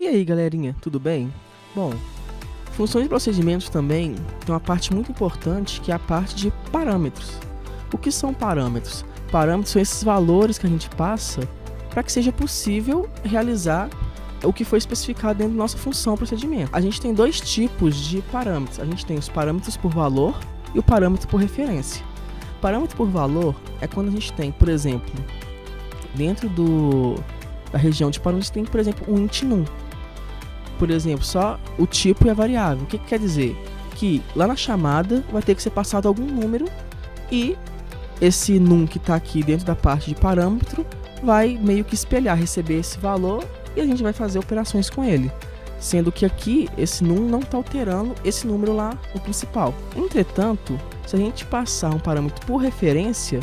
E aí, galerinha, tudo bem? Bom, funções e procedimentos também tem uma parte muito importante que é a parte de parâmetros. O que são parâmetros? Parâmetros são esses valores que a gente passa para que seja possível realizar o que foi especificado dentro da nossa função ou procedimento. A gente tem dois tipos de parâmetros. A gente tem os parâmetros por valor e o parâmetro por referência. Parâmetro por valor é quando a gente tem, por exemplo, dentro da região de parâmetros, tem, por exemplo, um int num. Por exemplo, só o tipo e a variável. O que quer dizer? Que lá na chamada vai ter que ser passado algum número e esse num que está aqui dentro da parte de parâmetro vai meio que espelhar, receber esse valor e a gente vai fazer operações com ele. Sendo que aqui esse num não está alterando esse número lá no principal. Entretanto, se a gente passar um parâmetro por referência,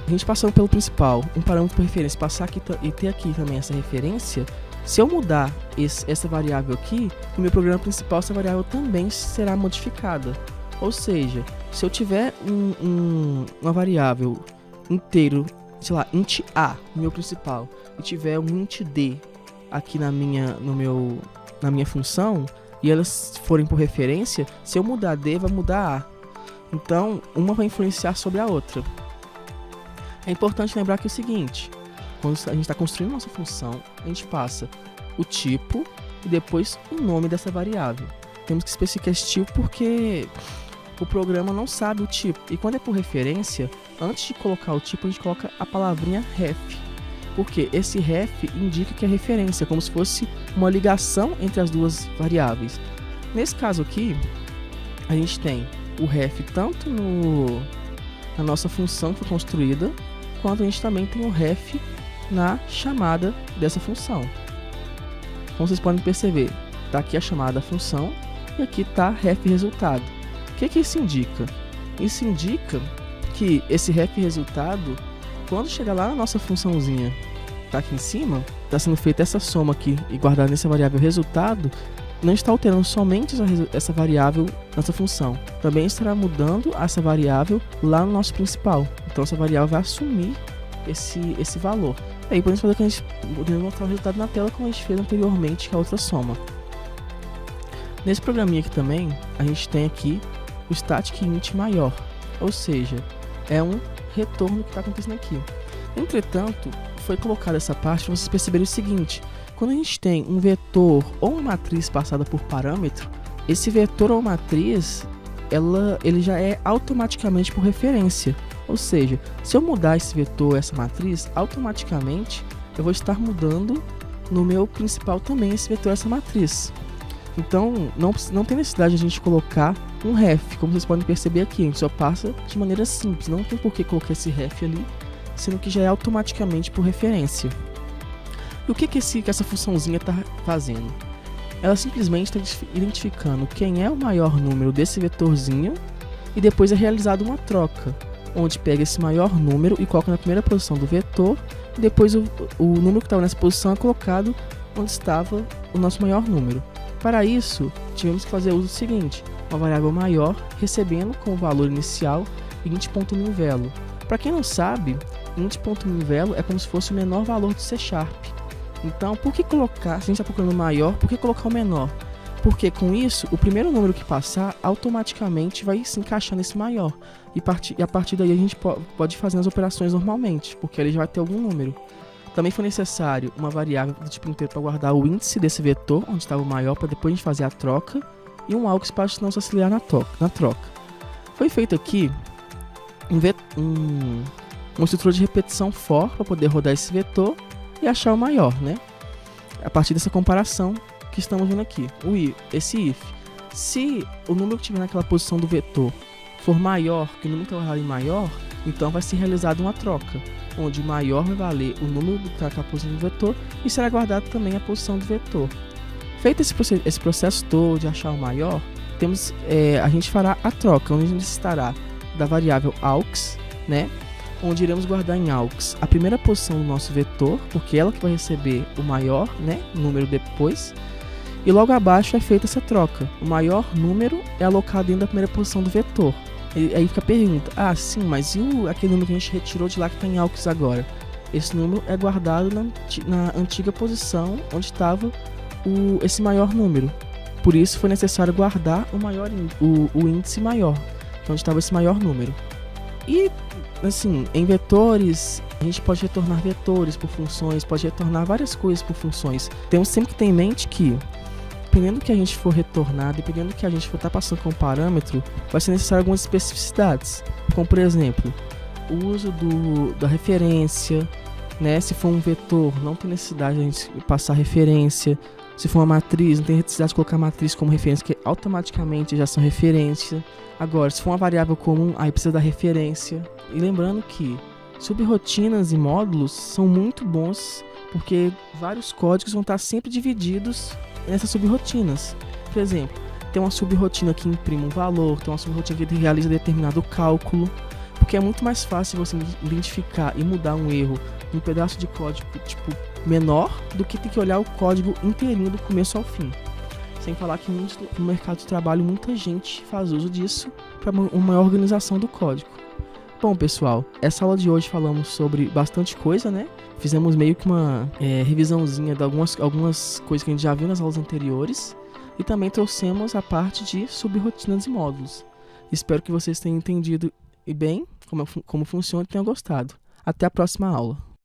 a gente passando pelo principal, um parâmetro por referência, passar aqui e ter aqui também essa referência, se eu mudar essa variável aqui, no meu programa principal essa variável também será modificada. Ou seja, se eu tiver uma variável inteiro, sei lá, int A no meu principal, e tiver um int D aqui na minha função, e elas forem por referência, se eu mudar D, vai mudar A. Então, uma vai influenciar sobre a outra. É importante lembrar que é o seguinte: quando a gente está construindo nossa função, a gente passa o tipo e depois o nome dessa variável. Temos que especificar esse tipo porque o programa não sabe o tipo. E quando é por referência, antes de colocar o tipo, a gente coloca a palavrinha ref. Porque esse ref indica que é referência, como se fosse uma ligação entre as duas variáveis. Nesse caso aqui, a gente tem o ref tanto na nossa função que foi construída, quanto a gente também tem o ref na chamada dessa função. Como vocês podem perceber, está aqui a chamada da função e aqui está ref resultado. O que isso indica? Isso indica que esse ref resultado, quando chegar lá na nossa funçãozinha, está aqui em cima, está sendo feita essa soma aqui e guardada nessa variável resultado, não está alterando somente essa variável nessa função. Também estará mudando essa variável lá no nosso principal. Então essa variável vai assumir esse valor. Aí podemos fazer que a gente mostrar o resultado na tela como a gente fez anteriormente, que é a outra soma. Nesse programinha aqui também, a gente tem aqui o static int maior, ou seja, é um retorno que está acontecendo aqui. Entretanto, foi colocada essa parte para vocês perceberem o seguinte: quando a gente tem um vetor ou uma matriz passada por parâmetro, esse vetor ou matriz, ele já é automaticamente por referência. Ou seja, se eu mudar esse vetor, essa matriz, automaticamente eu vou estar mudando no meu principal também esse vetor, essa matriz. Então, não tem necessidade de a gente colocar um ref, como vocês podem perceber aqui, a gente só passa de maneira simples, não tem por que colocar esse ref ali, sendo que já é automaticamente por referência. E o que essa funçãozinha está fazendo? Ela simplesmente está identificando quem é o maior número desse vetorzinho e depois é realizada uma troca, onde pega esse maior número e coloca na primeira posição do vetor, e depois o número que estava nessa posição é colocado onde estava o nosso maior número. Para isso, tivemos que fazer uso do seguinte: uma variável maior recebendo como valor inicial int.minVelo. Para quem não sabe, int.minVelo é como se fosse o menor valor do C#. Então, por que colocar, se a gente está procurando maior, por que colocar o menor? Porque com isso, o primeiro número que passar automaticamente vai se encaixar nesse maior. E a partir daí a gente pode fazer as operações normalmente, porque ele já vai ter algum número. Também foi necessário uma variável do tipo inteiro para guardar o índice desse vetor, onde estava o maior, para depois a gente fazer a troca, e um aux para não se auxiliar na troca. Foi feito aqui uma estrutura de repetição for para poder rodar esse vetor e achar o maior, né? A partir dessa comparação que estamos vendo aqui, esse if. Se o número que estiver naquela posição do vetor for maior que o número que está guardado em maior, então vai ser realizada uma troca, onde o maior vai valer o número que está naquela posição do vetor e será guardado também a posição do vetor. Feito esse processo todo de achar o maior, a gente fará a troca, onde a gente necessitará da variável aux, né? Onde iremos guardar em aux a primeira posição do nosso vetor, porque é ela que vai receber o maior, né, número depois. E logo abaixo é feita essa troca. O maior número é alocado dentro da primeira posição do vetor. E aí fica a pergunta: sim, mas e aquele número que a gente retirou de lá que está em aux agora? Esse número é guardado na antiga posição onde estava esse maior número. Por isso foi necessário guardar o índice maior, que é onde estava esse maior número. E, assim, em vetores, a gente pode retornar vetores por funções, pode retornar várias coisas por funções. Temos sempre que ter em mente que, dependendo do que a gente for retornar, dependendo do que a gente for estar passando como parâmetro, vai ser necessário algumas especificidades. Como, por exemplo, o uso da referência, né? Se for um vetor, não tem necessidade de a gente passar referência. Se for uma matriz, não tem necessidade de colocar a matriz como referência, que automaticamente já são referência. Agora, se for uma variável comum, aí precisa da referência. E lembrando que subrrotinas e módulos são muito bons, porque vários códigos vão estar sempre divididos nessas subrrotinas. Por exemplo, tem uma subrrotina que imprime um valor, tem uma subrrotina que realiza determinado cálculo, porque é muito mais fácil você identificar e mudar um erro em um pedaço de código menor do que ter que olhar o código inteirinho do começo ao fim. Sem falar que no mercado de trabalho muita gente faz uso disso para uma maior organização do código. Bom, pessoal, essa aula de hoje falamos sobre bastante coisa, né? Fizemos meio que uma revisãozinha de algumas coisas que a gente já viu nas aulas anteriores e também trouxemos a parte de subrrotinas e módulos. Espero que vocês tenham entendido bem como funciona e tenham gostado. Até a próxima aula.